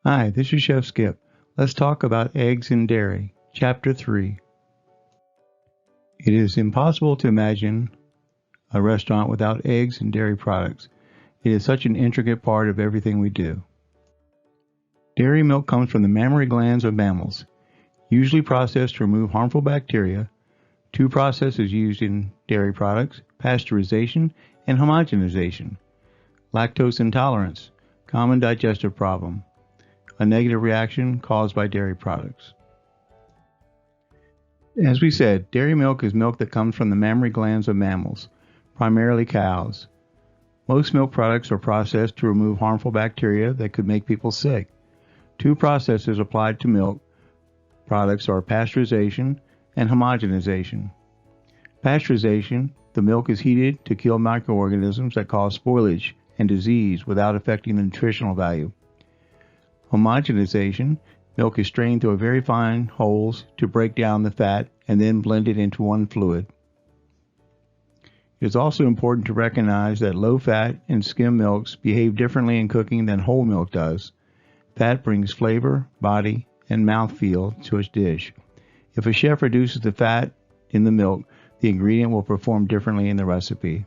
Hi, this is Chef Skip. Let's talk about eggs and dairy. Chapter 3. It is impossible to imagine a restaurant without eggs and dairy products. It is such an intricate part of everything we do. Dairy milk comes from the mammary glands of mammals, usually processed to remove harmful bacteria. Two processes used in dairy products: pasteurization and homogenization. Lactose intolerance, common digestive problem, a negative reaction caused by dairy products. As we said, dairy milk is milk that comes from the mammary glands of mammals, primarily cows. Most milk products are processed to remove harmful bacteria that could make people sick. Two processes applied to milk products are pasteurization and homogenization. Pasteurization, the milk is heated to kill microorganisms that cause spoilage and disease without affecting the nutritional value. Homogenization, milk is strained through very fine holes to break down the fat and then blended into one fluid. It is also important to recognize that low-fat and skim milks behave differently in cooking than whole milk does. Fat brings flavor, body, and mouthfeel to a dish. If a chef reduces the fat in the milk, the ingredient will perform differently in the recipe.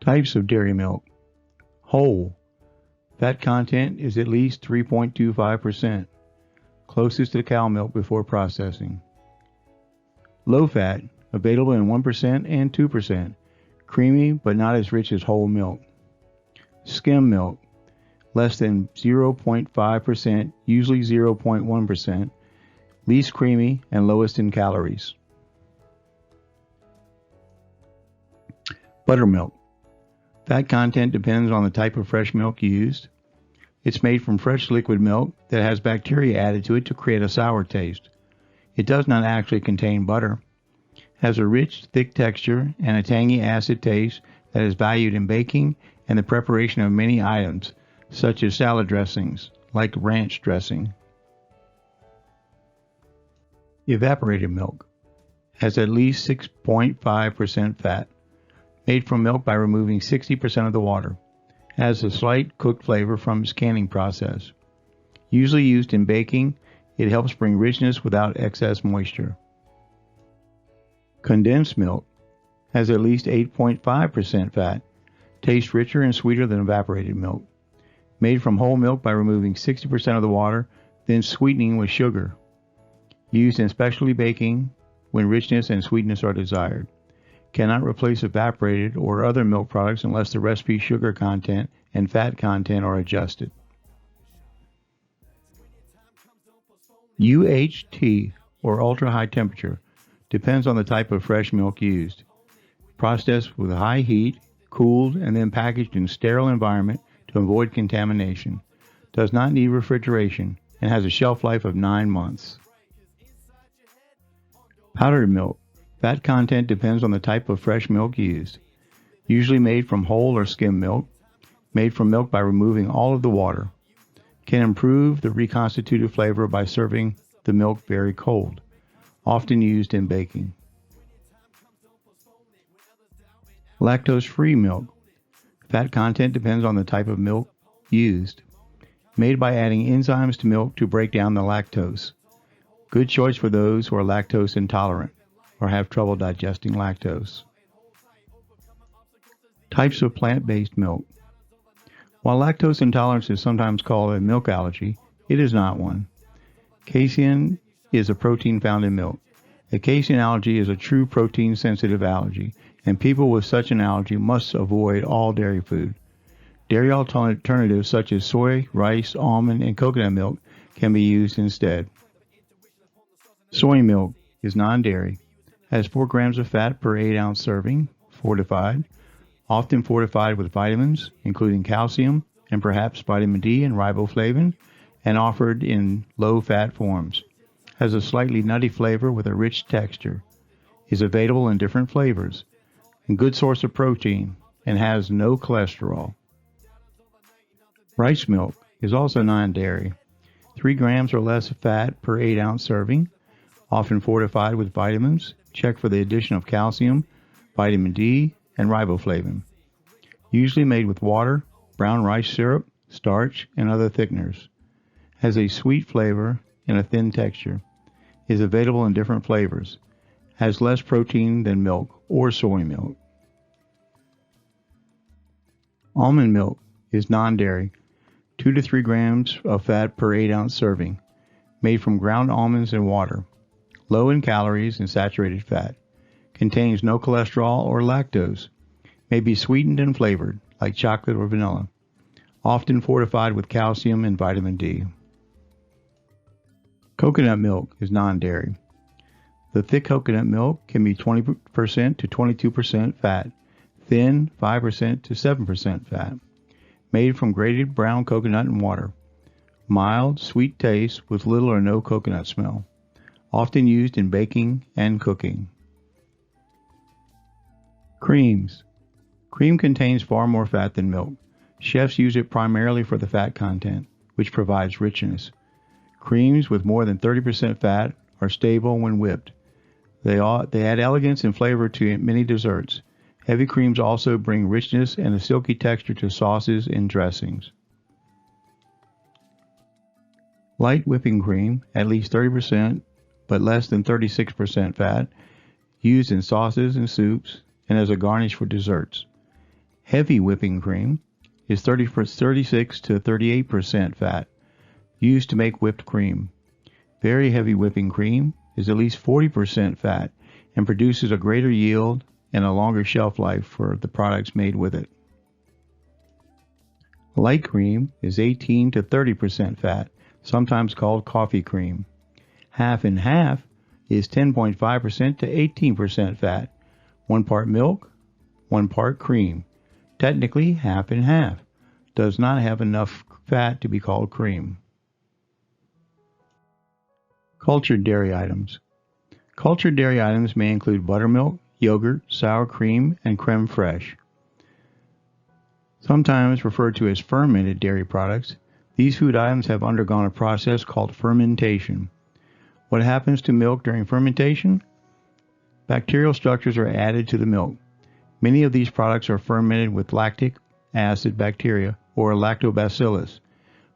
Types of dairy milk. Whole. Fat content is at least 3.25%, closest to cow milk before processing. Low fat, available in 1% and 2%, creamy but not as rich as whole milk. Skim milk, less than 0.5%, usually 0.1%, least creamy and lowest in calories. Buttermilk. Fat content depends on the type of fresh milk used. It's made from fresh liquid milk that has bacteria added to it to create a sour taste. It does not actually contain butter. It has a rich, thick texture and a tangy acid taste that is valued in baking and the preparation of many items, such as salad dressings, like ranch dressing. Evaporated milk has at least 6.5% fat. Made from milk by removing 60% of the water. Has a slight cooked flavor from its canning process. Usually used in baking, it helps bring richness without excess moisture. Condensed milk has at least 8.5% fat. Tastes richer and sweeter than evaporated milk. Made from whole milk by removing 60% of the water, then sweetening with sugar. Used in specialty baking when richness and sweetness are desired. Cannot replace evaporated or other milk products unless the recipe sugar content and fat content are adjusted. UHT, or ultra high temperature, depends on the type of fresh milk used. Processed with high heat, cooled, and then packaged in sterile environment to avoid contamination. Does not need refrigeration and has a shelf life of 9 months. Powdered milk. Fat content depends on the type of fresh milk used. Usually made from whole or skim milk. Made from milk by removing all of the water. Can improve the reconstituted flavor by serving the milk very cold. Often used in baking. Lactose-free milk. Fat content depends on the type of milk used. Made by adding enzymes to milk to break down the lactose. Good choice for those who are lactose intolerant or have trouble digesting lactose. Types of plant-based milk. While lactose intolerance is sometimes called a milk allergy, it is not one. Casein is a protein found in milk. A casein allergy is a true protein-sensitive allergy, and people with such an allergy must avoid all dairy food. Dairy alternatives such as soy, rice, almond, and coconut milk can be used instead. Soy milk is non-dairy. Has 4 grams of fat per 8-ounce serving, fortified, often fortified with vitamins, including calcium and perhaps vitamin D and riboflavin, and offered in low-fat forms. Has a slightly nutty flavor with a rich texture. Is available in different flavors. A good source of protein and has no cholesterol. Rice milk is also non-dairy. 3 grams or less of fat per 8-ounce serving, often fortified with vitamins. Check for the addition of calcium, vitamin D, and riboflavin. Usually made with water, brown rice syrup, starch, and other thickeners. Has a sweet flavor and a thin texture. Is available in different flavors. Has less protein than milk or soy milk. Almond milk is non-dairy, 2 to 3 grams of fat per 8-ounce serving, made from ground almonds and water, low in calories and saturated fat, contains no cholesterol or lactose, may be sweetened and flavored, like chocolate or vanilla, often fortified with calcium and vitamin D. Coconut milk is non-dairy. The thick coconut milk can be 20% to 22% fat, thin 5% to 7% fat, made from grated brown coconut and water, mild, sweet taste with little or no coconut smell, often used in baking and cooking. Creams. Cream contains far more fat than milk. Chefs use it primarily for the fat content, which provides richness. Creams with more than 30% fat are stable when whipped. They add elegance and flavor to many desserts. Heavy creams also bring richness and a silky texture to sauces and dressings. Light whipping cream, at least 30% but less than 36% fat, used in sauces and soups and as a garnish for desserts. Heavy whipping cream is 36 to 38% fat, used to make whipped cream. Very heavy whipping cream is at least 40% fat and produces a greater yield and a longer shelf life for the products made with it. Light cream is 18 to 30% fat, sometimes called coffee cream. Half and half is 10.5% to 18% fat, 1 part milk, 1 part cream. Technically, half and half. Does not have enough fat to be called cream. Cultured dairy items. Cultured dairy items may include buttermilk, yogurt, sour cream, and creme fraiche. Sometimes referred to as fermented dairy products, these food items have undergone a process called fermentation. What happens to milk during fermentation? Bacterial structures are added to the milk. Many of these products are fermented with lactic acid bacteria or lactobacillus.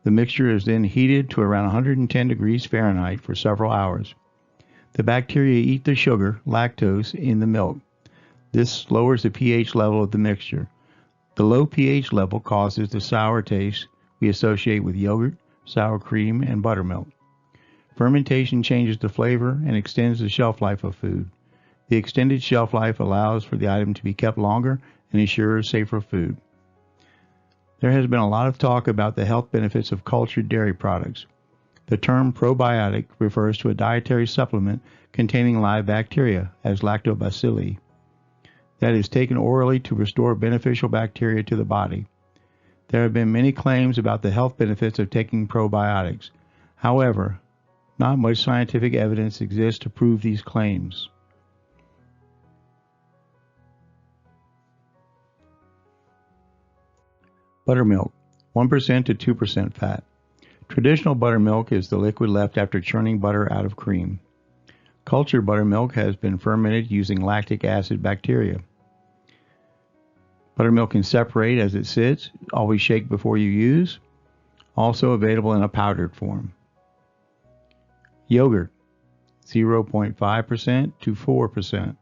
The mixture is then heated to around 110 degrees Fahrenheit for several hours. The bacteria eat the sugar, lactose, in the milk. This lowers the pH level of the mixture. The low pH level causes the sour taste we associate with yogurt, sour cream, and buttermilk. Fermentation changes the flavor and extends the shelf life of food. The extended shelf life allows for the item to be kept longer and ensures safer food. There has been a lot of talk about the health benefits of cultured dairy products. The term probiotic refers to a dietary supplement containing live bacteria, as lactobacilli, that is taken orally to restore beneficial bacteria to the body. There have been many claims about the health benefits of taking probiotics. However, not much scientific evidence exists to prove these claims. Buttermilk, 1% to 2% fat. Traditional buttermilk is the liquid left after churning butter out of cream. Cultured buttermilk has been fermented using lactic acid bacteria. Buttermilk can separate as it sits. Always shake before you use. Also available in a powdered form. Yogurt, 0.5% to 4%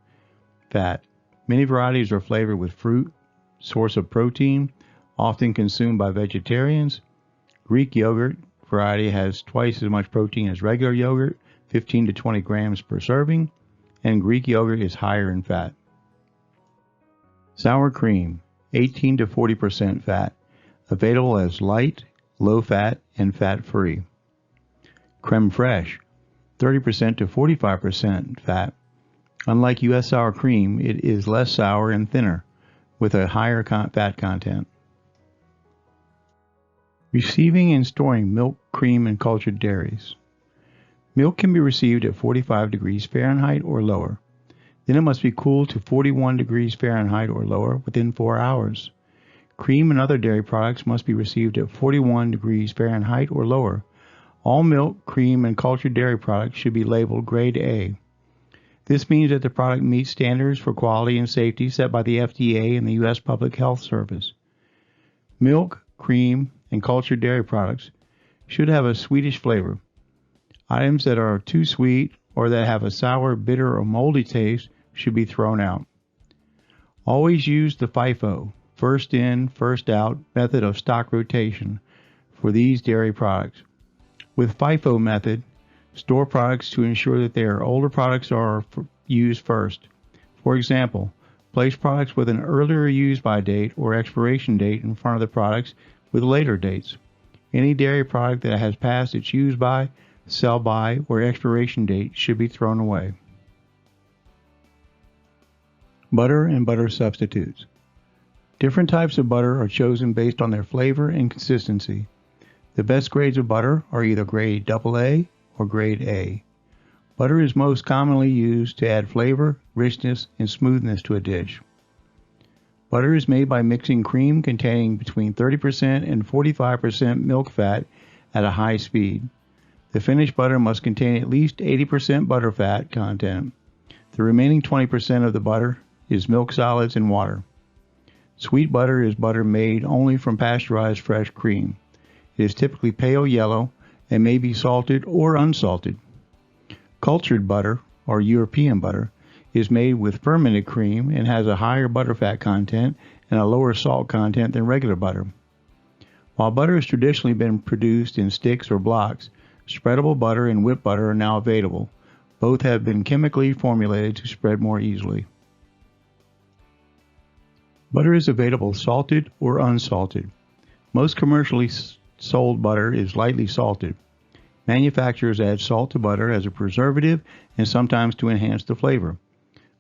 fat. Many varieties are flavored with fruit, source of protein, often consumed by vegetarians. Greek yogurt variety has twice as much protein as regular yogurt, 15 to 20 grams per serving, and Greek yogurt is higher in fat. Sour cream, 18 to 40% fat, available as light, low fat, and fat-free. Creme fraiche, 30% to 45% fat. Unlike U.S. sour cream, it is less sour and thinner, with a higher fat content. Receiving and storing milk, cream, and cultured dairies. Milk can be received at 45 degrees Fahrenheit or lower. Then it must be cooled to 41 degrees Fahrenheit or lower within 4 hours. Cream and other dairy products must be received at 41 degrees Fahrenheit or lower. All milk, cream, and cultured dairy products should be labeled Grade A. This means that the product meets standards for quality and safety set by the FDA and the U.S. Public Health Service. Milk, cream, and cultured dairy products should have a sweetish flavor. Items that are too sweet or that have a sour, bitter, or moldy taste should be thrown out. Always use the FIFO, first in, first out method of stock rotation for these dairy products. With FIFO method, store products to ensure that their older products are used first. For example, place products with an earlier use-by date or expiration date in front of the products with later dates. Any dairy product that has passed its use-by, sell-by, or expiration date should be thrown away. Butter and butter substitutes. Different types of butter are chosen based on their flavor and consistency. The best grades of butter are either grade AA or grade A. Butter is most commonly used to add flavor, richness, and smoothness to a dish. Butter is made by mixing cream containing between 30% and 45% milk fat at a high speed. The finished butter must contain at least 80% butter fat content. The remaining 20% of the butter is milk solids and water. Sweet butter is butter made only from pasteurized fresh cream. It is typically pale yellow and may be salted or unsalted. Cultured butter, or European butter, is made with fermented cream and has a higher butter fat content and a lower salt content than regular butter. While butter has traditionally been produced in sticks or blocks, spreadable butter and whipped butter are now available. Both have been chemically formulated to spread more easily. Butter is available salted or unsalted. Most commercially sold butter is lightly salted. Manufacturers add salt to butter as a preservative and sometimes to enhance the flavor,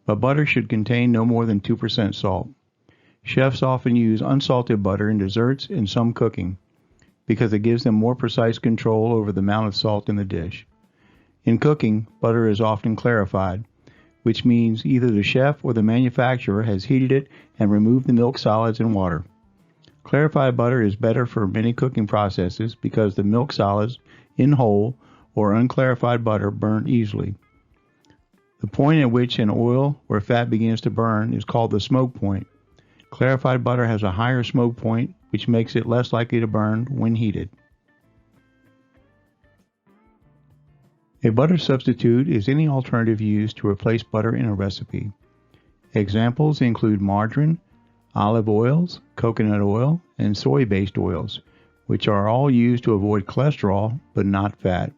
but butter should contain no more than 2% salt. Chefs often use unsalted butter in desserts and some cooking because it gives them more precise control over the amount of salt in the dish. In cooking, butter is often clarified, which means either the chef or the manufacturer has heated it and removed the milk solids and water. Clarified butter is better for many cooking processes because the milk solids in whole or unclarified butter burn easily. The point at which an oil or fat begins to burn is called the smoke point. Clarified butter has a higher smoke point, which makes it less likely to burn when heated. A butter substitute is any alternative used to replace butter in a recipe. Examples include margarine, olive oils, coconut oil, and soy-based oils, which are all used to avoid cholesterol but not fat.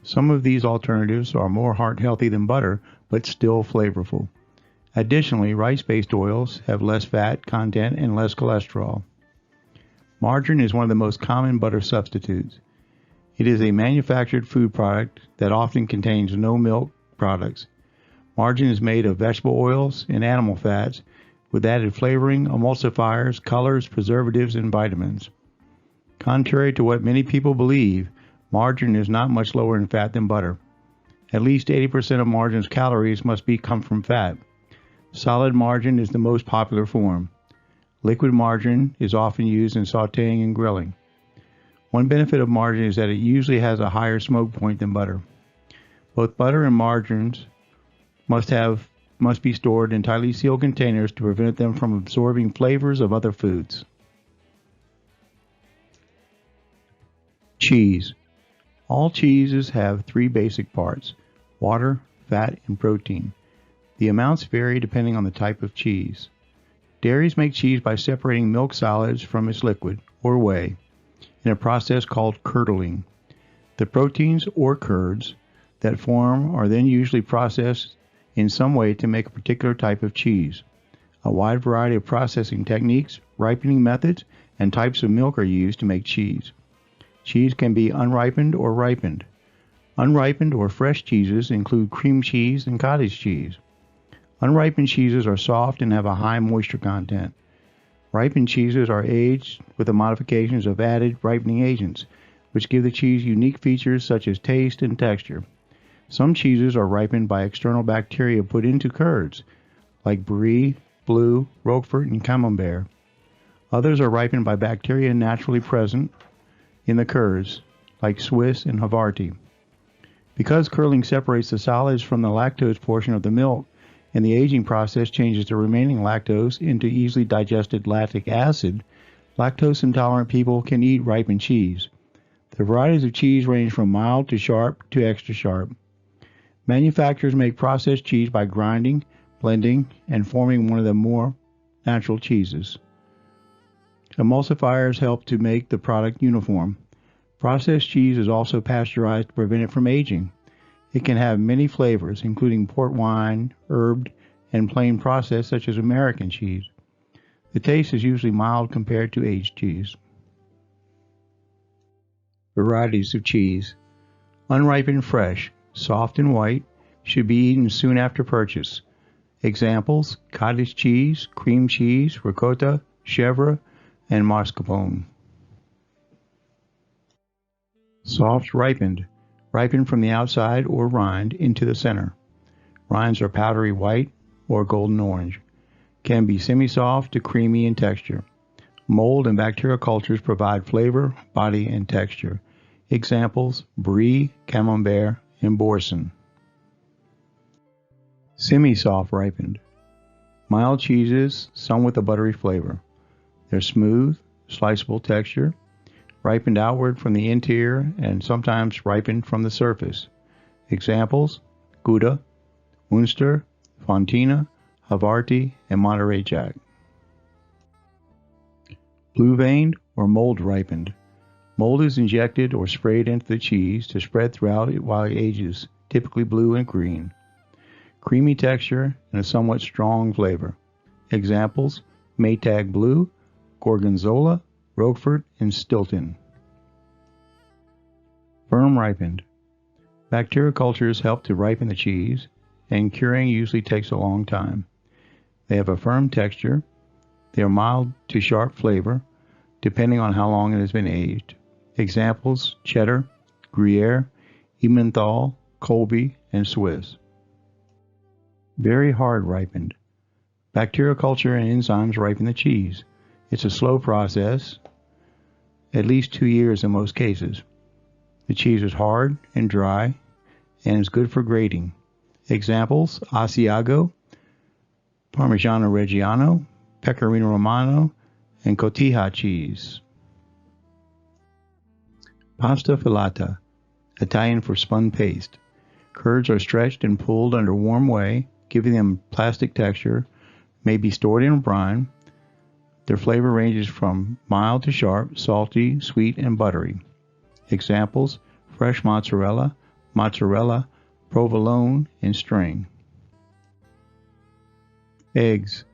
Some of these alternatives are more heart-healthy than butter but still flavorful. Additionally, rice-based oils have less fat content and less cholesterol. Margarine is one of the most common butter substitutes. It is a manufactured food product that often contains no milk products. Margarine is made of vegetable oils and animal fats with added flavoring, emulsifiers, colors, preservatives, and vitamins. Contrary to what many people believe, margarine is not much lower in fat than butter. At least 80% of margarine's calories must come from fat. Solid margarine is the most popular form. Liquid margarine is often used in sautéing and grilling. One benefit of margarine is that it usually has a higher smoke point than butter. Both butter and margarines must be stored in tightly sealed containers to prevent them from absorbing flavors of other foods. Cheese. All cheeses have three basic parts: water, fat, and protein. The amounts vary depending on the type of cheese. Dairies make cheese by separating milk solids from its liquid, or whey, in a process called curdling. The proteins, or curds, that form are then usually processed in some way to make a particular type of cheese. A wide variety of processing techniques, ripening methods, and types of milk are used to make cheese. Cheese can be unripened or ripened. Unripened or fresh cheeses include cream cheese and cottage cheese. Unripened cheeses are soft and have a high moisture content. Ripened cheeses are aged with the modifications of added ripening agents, which give the cheese unique features such as taste and texture. Some cheeses are ripened by external bacteria put into curds, like Brie, Blue, Roquefort, and Camembert. Others are ripened by bacteria naturally present in the curds, like Swiss and Havarti. Because curdling separates the solids from the lactose portion of the milk, and the aging process changes the remaining lactose into easily digested lactic acid, Lactose intolerant people can eat ripened cheese. The varieties of cheese range from mild to sharp to extra sharp. Manufacturers make processed cheese by grinding, blending, and forming one of the more natural cheeses. Emulsifiers help to make the product uniform. Processed cheese is also pasteurized to prevent it from aging. It can have many flavors, including port wine, herbed, and plain processed such as American cheese. The taste is usually mild compared to aged cheese. Varieties of cheese. Unripened fresh, soft and white, should be eaten soon after purchase. Examples: cottage cheese, cream cheese, ricotta, chèvre, and mascarpone. Soft ripened, ripened from the outside or rind into the center. Rinds are powdery white or golden orange. Can be semi-soft to creamy in texture. Mold and bacterial cultures provide flavor, body, and texture. Examples: brie, camembert, and boursin. Semi-soft ripened. Mild cheeses, some with a buttery flavor. They're smooth, sliceable texture, ripened outward from the interior and sometimes ripened from the surface. Examples: Gouda, Munster, Fontina, Havarti, and Monterey Jack. Blue-veined or mold ripened. Mold is injected or sprayed into the cheese to spread throughout it while it ages, typically blue and green. Creamy texture and a somewhat strong flavor. Examples: Maytag Blue, Gorgonzola, Roquefort, and Stilton. Firm ripened. Bacterial cultures help to ripen the cheese, and curing usually takes a long time. They have a firm texture. They are mild to sharp flavor, depending on how long it has been aged. Examples: cheddar, Gruyere, Emmenthal, Colby, and Swiss. Very hard ripened. Bacterial culture and enzymes ripen the cheese. It's a slow process, at least 2 years in most cases. The cheese is hard and dry and is good for grating. Examples: Asiago, Parmigiano Reggiano, Pecorino Romano, and Cotija cheese. Pasta filata, Italian for spun paste. Curds are stretched and pulled under warm whey, giving them plastic texture, may be stored in brine. Their flavor ranges from mild to sharp, salty, sweet, and buttery. Examples: fresh mozzarella, mozzarella, provolone, and string. Eggs.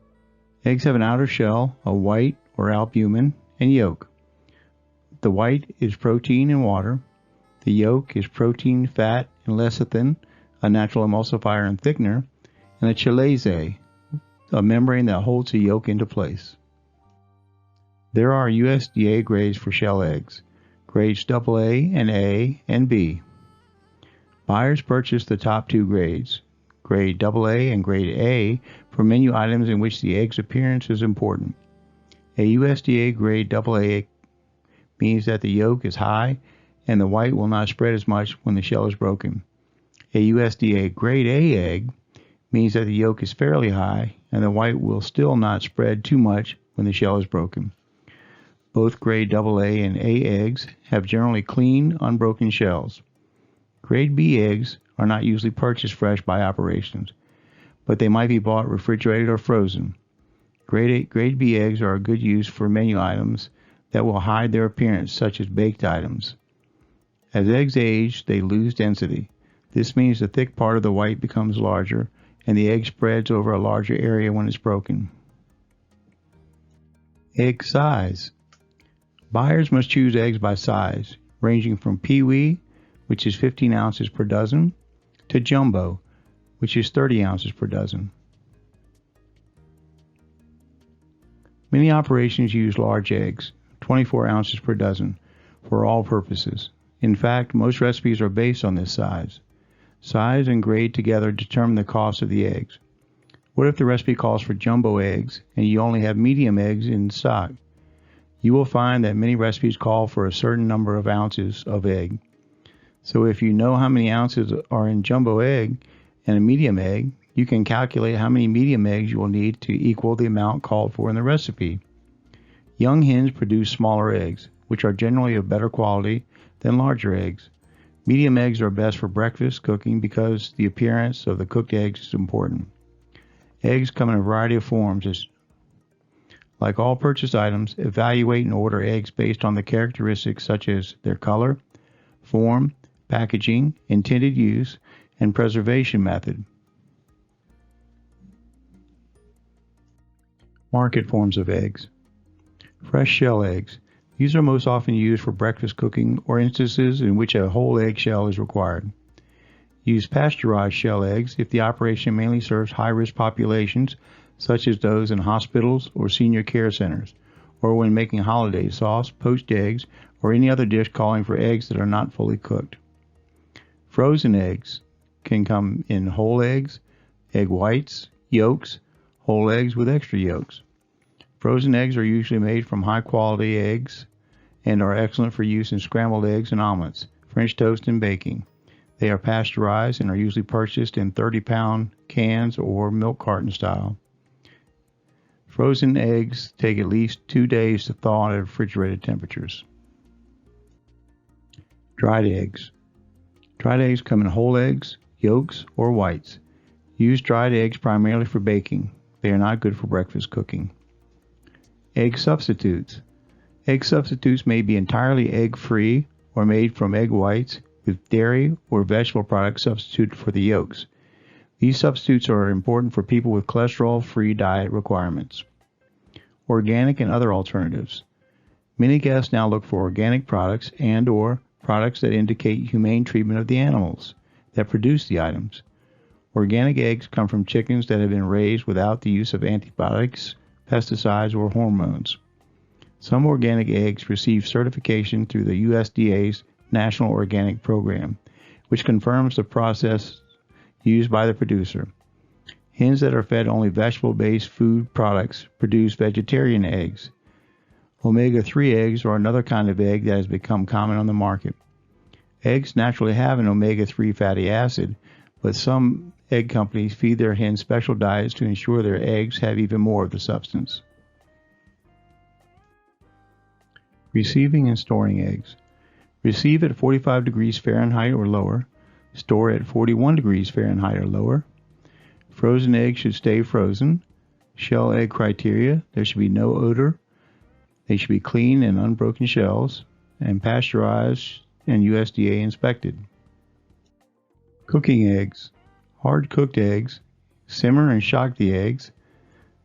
Eggs have an outer shell, a white or albumin, and yolk. The white is protein and water. The yolk is protein, fat, and lecithin, a natural emulsifier and thickener, and a chalaze, a membrane that holds the yolk into place. There are USDA grades for shell eggs, grades AA and B. Buyers purchase the top 2 grades, grade AA and grade A, for menu items in which the egg's appearance is important. A USDA grade AA means that the yolk is high and the white will not spread as much when the shell is broken. A USDA grade A egg means that the yolk is fairly high and the white will still not spread too much when the shell is broken. Both grade AA and A eggs have generally clean, unbroken shells. Grade B eggs are not usually purchased fresh by operations, but they might be bought refrigerated or frozen. Grade B eggs are a good use for menu items that will hide their appearance, such as baked items. As eggs age, they lose density. This means the thick part of the white becomes larger, and the egg spreads over a larger area when it's broken. Egg size. Buyers must choose eggs by size, ranging from peewee, which is 15 ounces per dozen, to jumbo, which is 30 ounces per dozen. Many operations use large eggs, 24 ounces per dozen, for all purposes. In fact, most recipes are based on this size. Size and grade together determine the cost of the eggs. What if the recipe calls for jumbo eggs and you only have medium eggs in stock? You will find that many recipes call for a certain number of ounces of egg. So if you know how many ounces are in jumbo egg and a medium egg, you can calculate how many medium eggs you will need to equal the amount called for in the recipe. Young hens produce smaller eggs, which are generally of better quality than larger eggs. Medium eggs are best for breakfast cooking because the appearance of the cooked eggs is important. Eggs come in a variety of forms. Like all purchased items, evaluate and order eggs based on the characteristics such as their color, form, packaging, intended use, and preservation method. Market forms of eggs. Fresh shell eggs. These are most often used for breakfast cooking or instances in which a whole egg shell is required. Use pasteurized shell eggs if the operation mainly serves high-risk populations such as those in hospitals or senior care centers, or when making holiday sauce, poached eggs, or any other dish calling for eggs that are not fully cooked. Frozen eggs can come in whole eggs, egg whites, yolks, whole eggs with extra yolks. Frozen eggs are usually made from high-quality eggs and are excellent for use in scrambled eggs and omelets, French toast, and baking. They are pasteurized and are usually purchased in 30-pound cans or milk carton style. Frozen eggs take at least 2 days to thaw at refrigerated temperatures. Dried eggs. Dried eggs come in whole eggs, yolks, or whites. Use dried eggs primarily for baking. They are not good for breakfast cooking. Egg substitutes. Egg substitutes may be entirely egg-free or made from egg whites with dairy or vegetable products substituted for the yolks. These substitutes are important for people with cholesterol-free diet requirements. Organic and other alternatives. Many guests now look for organic products and/or products that indicate humane treatment of the animals that produce the items. Organic eggs come from chickens that have been raised without the use of antibiotics, pesticides, or hormones. Some organic eggs receive certification through the USDA's National Organic Program, which confirms the process used by the producer. Hens that are fed only vegetable-based food products produce vegetarian eggs. Omega-3 eggs are another kind of egg that has become common on the market. Eggs naturally have an omega-3 fatty acid, but some egg companies feed their hens special diets to ensure their eggs have even more of the substance. Receiving and storing eggs. Receive at 45 degrees Fahrenheit or lower. Store at 41 degrees Fahrenheit or lower. Frozen eggs should stay frozen. Shell egg criteria: there should be no odor. They should be clean and unbroken shells, and pasteurized and USDA inspected. Cooking eggs. Hard cooked eggs. Simmer and shock the eggs.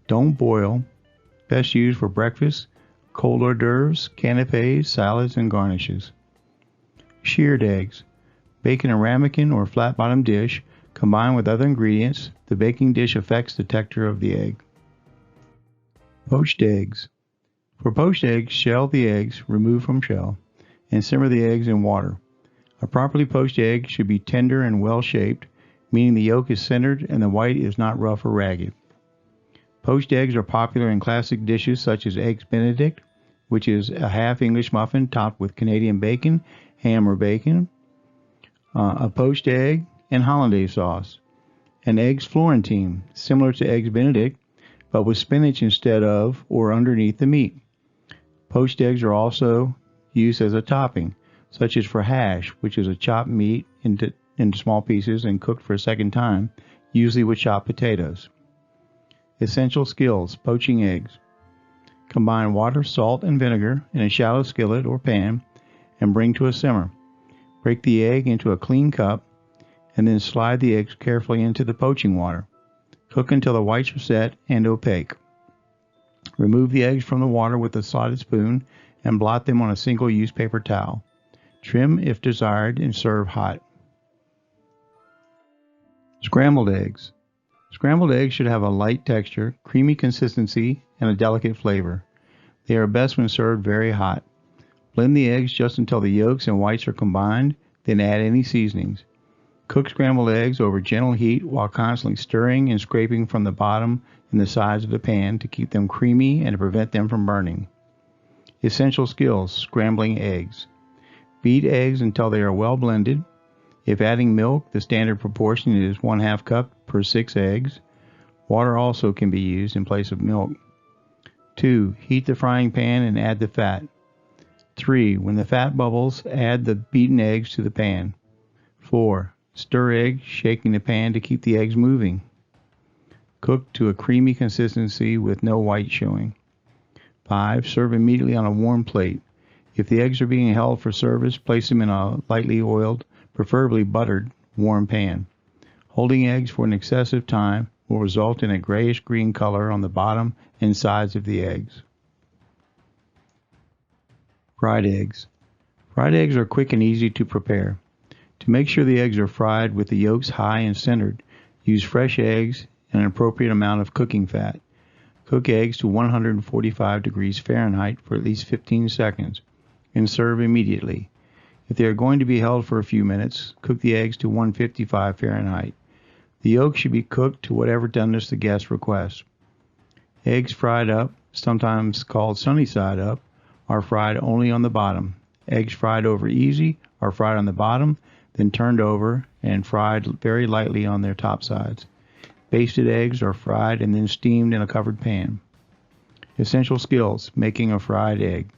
Don't boil. Best used for breakfast, cold hors d'oeuvres, canapes, salads, and garnishes. Shirred eggs. Bake in a ramekin or flat-bottom dish. Combined with other ingredients, the baking dish affects the texture of the egg. Poached eggs. For poached eggs, shell the eggs, remove from shell, and simmer the eggs in water. A properly poached egg should be tender and well-shaped, meaning the yolk is centered and the white is not rough or ragged. Poached eggs are popular in classic dishes such as Eggs Benedict, which is a half English muffin topped with Canadian bacon, ham or bacon, a poached egg, and hollandaise sauce. An Eggs Florentine, similar to Eggs Benedict, but with spinach instead of or underneath the meat. Poached eggs are also used as a topping, such as for hash, which is a chopped meat into small pieces and cooked for a second time, usually with chopped potatoes. Essential skills: poaching eggs. Combine water, salt, and vinegar in a shallow skillet or pan and bring to a simmer. Break the egg into a clean cup and then slide the eggs carefully into the poaching water. Cook until the whites are set and opaque. Remove the eggs from the water with a slotted spoon and blot them on a single-use paper towel. Trim if desired and serve hot. Scrambled eggs. Scrambled eggs should have a light texture, creamy consistency, and a delicate flavor. They are best when served very hot. Blend the eggs just until the yolks and whites are combined, then add any seasonings. Cook scrambled eggs over gentle heat while constantly stirring and scraping from the bottom and the sides of the pan to keep them creamy and to prevent them from burning. Essential skills: scrambling eggs. Beat eggs until they are well blended. If adding milk, the standard proportion is 1/2 cup per 6 eggs. Water also can be used in place of milk. 2. Heat the frying pan and add the fat. 3. When the fat bubbles, add the beaten eggs to the pan. 4. Stir eggs, shaking the pan to keep the eggs moving. Cook to a creamy consistency with no white showing. 5. Serve immediately on a warm plate. If the eggs are being held for service, place them in a lightly oiled, preferably buttered, warm pan. Holding eggs for an excessive time will result in a grayish-green color on the bottom and sides of the eggs. Fried eggs. Fried eggs are quick and easy to prepare. To make sure the eggs are fried with the yolks high and centered, use fresh eggs and an appropriate amount of cooking fat. Cook eggs to 145 degrees Fahrenheit for at least 15 seconds and serve immediately. If they are going to be held for a few minutes, cook the eggs to 155 Fahrenheit. The yolks should be cooked to whatever doneness the guest requests. Eggs fried up, sometimes called sunny side up, are fried only on the bottom. Eggs fried over easy are fried on the bottom, then turned over and fried very lightly on their top sides. Basted eggs are fried and then steamed in a covered pan. Essential skills: making a fried egg.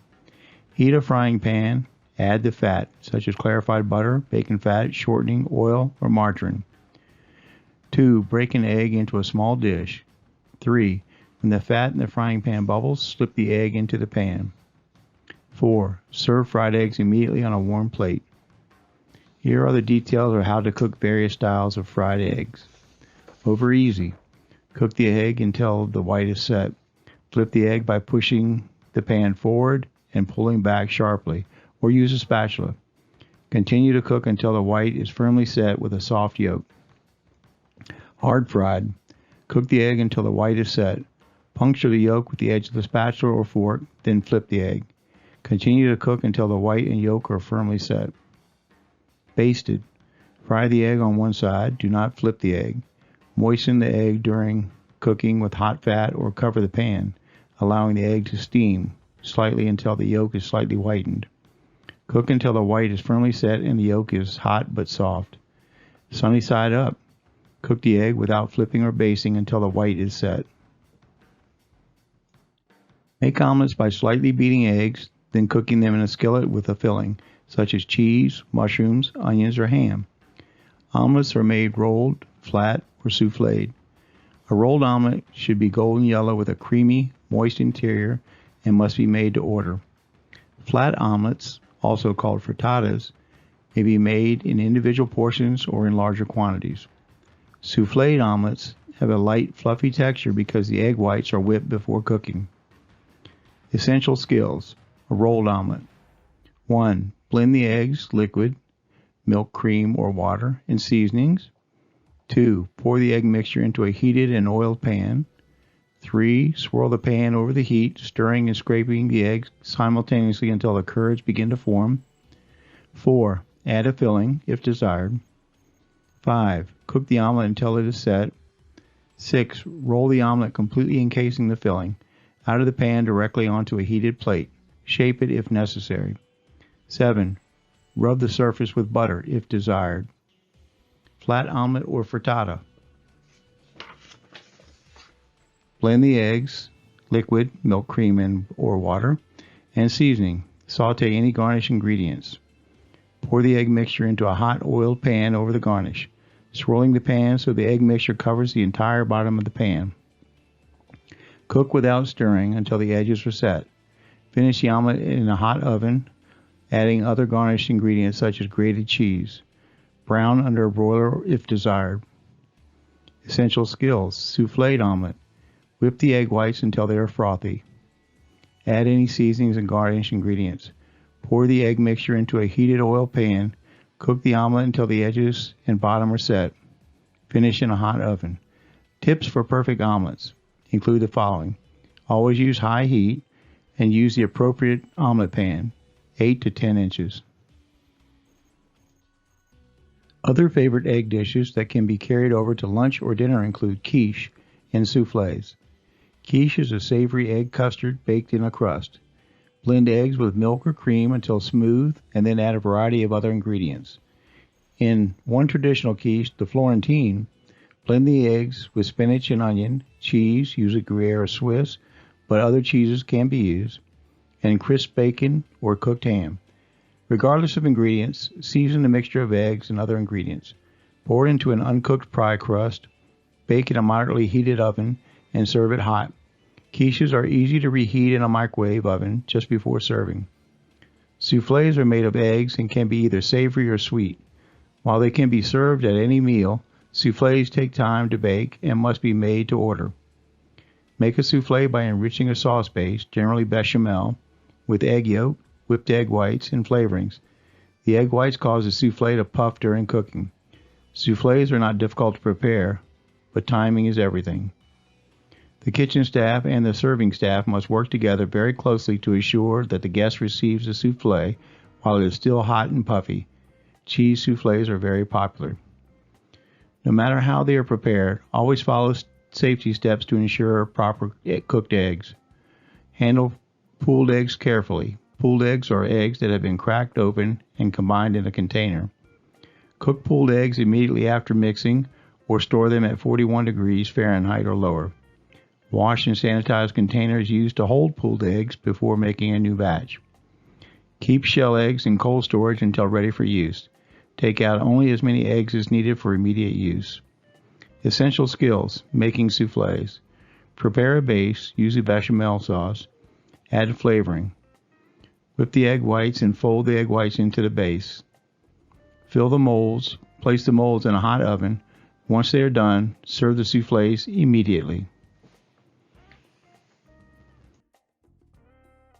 Heat a frying pan, add the fat, such as clarified butter, bacon fat, shortening, oil, or margarine. 2. Break an egg into a small dish. 3. When the fat in the frying pan bubbles, slip the egg into the pan. 4. Serve fried eggs immediately on a warm plate. Here are the details of how to cook various styles of fried eggs. Over easy. Cook the egg until the white is set. Flip the egg by pushing the pan forward and pulling back sharply, or use a spatula. Continue to cook until the white is firmly set with a soft yolk. Hard fried. Cook the egg until the white is set. Puncture the yolk with the edge of the spatula or fork, then flip the egg. Continue to cook until the white and yolk are firmly set. Basted. Fry the egg on one side. Do not flip the egg. Moisten the egg during cooking with hot fat or cover the pan, allowing the egg to steam slightly until the yolk is slightly whitened. Cook until the white is firmly set and the yolk is hot but soft. Sunny side up. Cook the egg without flipping or basting until the white is set. Make omelets by slightly beating eggs, then cooking them in a skillet with a filling, such as cheese, mushrooms, onions, or ham. Omelets are made rolled, flat, or souffled. A rolled omelet should be golden yellow with a creamy, moist interior and must be made to order. Flat omelets, also called frittatas, may be made in individual portions or in larger quantities. Souffled omelets have a light, fluffy texture because the egg whites are whipped before cooking. Essential skills: a rolled omelet. 1. Blend the eggs, liquid, milk, cream, or water, and seasonings. 2. Pour the egg mixture into a heated and oiled pan. 3. Swirl the pan over the heat, stirring and scraping the eggs simultaneously until the curds begin to form. 4. Add a filling, if desired. 5. Cook the omelet until it is set. 6. Roll the omelet completely encasing the filling out of the pan directly onto a heated plate. Shape it if necessary. 7. Rub the surface with butter, if desired. Flat omelet or frittata. Blend the eggs, liquid, milk, cream, or water, and seasoning. Saute any garnish ingredients. Pour the egg mixture into a hot oiled pan over the garnish, swirling the pan so the egg mixture covers the entire bottom of the pan. Cook without stirring until the edges are set. Finish the omelet in a hot oven, adding other garnish ingredients such as grated cheese. Brown under a broiler if desired. Essential skills: souffled omelet. Whip the egg whites until they are frothy. Add any seasonings and garnish ingredients. Pour the egg mixture into a heated oil pan. Cook the omelet until the edges and bottom are set. Finish in a hot oven. Tips for perfect omelets include the following: always use high heat and use the appropriate omelet pan, 8 to 10 inches. Other favorite egg dishes that can be carried over to lunch or dinner include quiche and soufflés. Quiche is a savory egg custard baked in a crust. Blend eggs with milk or cream until smooth and then add a variety of other ingredients. In one traditional quiche, the Florentine, blend the eggs with spinach and onion, cheese, usually Gruyere or Swiss, but other cheeses can be used, and crisp bacon or cooked ham. Regardless of ingredients, season the mixture of eggs and other ingredients. Pour it into an uncooked pie crust, bake in a moderately heated oven, and serve it hot. Quiches are easy to reheat in a microwave oven just before serving. Soufflés are made of eggs and can be either savory or sweet. While they can be served at any meal, soufflés take time to bake and must be made to order. Make a soufflé by enriching a sauce base, generally bechamel, with egg yolk, whipped egg whites, and flavorings. The egg whites cause the soufflé to puff during cooking. Soufflés are not difficult to prepare, but timing is everything. The kitchen staff and the serving staff must work together very closely to ensure that the guest receives the soufflé while it is still hot and puffy. Cheese soufflés are very popular. No matter how they are prepared, always follow safety steps to ensure proper cooked eggs. Handle pooled eggs carefully. Pooled eggs are eggs that have been cracked open and combined in a container. Cook pooled eggs immediately after mixing or store them at 41 degrees Fahrenheit or lower. Wash and sanitize containers used to hold pooled eggs before making a new batch. Keep shell eggs in cold storage until ready for use. Take out only as many eggs as needed for immediate use. Essential skills: making soufflés. Prepare a base, usually bechamel sauce. Add flavoring. Whip the egg whites and fold the egg whites into the base. Fill the molds. Place the molds in a hot oven. Once they are done, serve the soufflés immediately.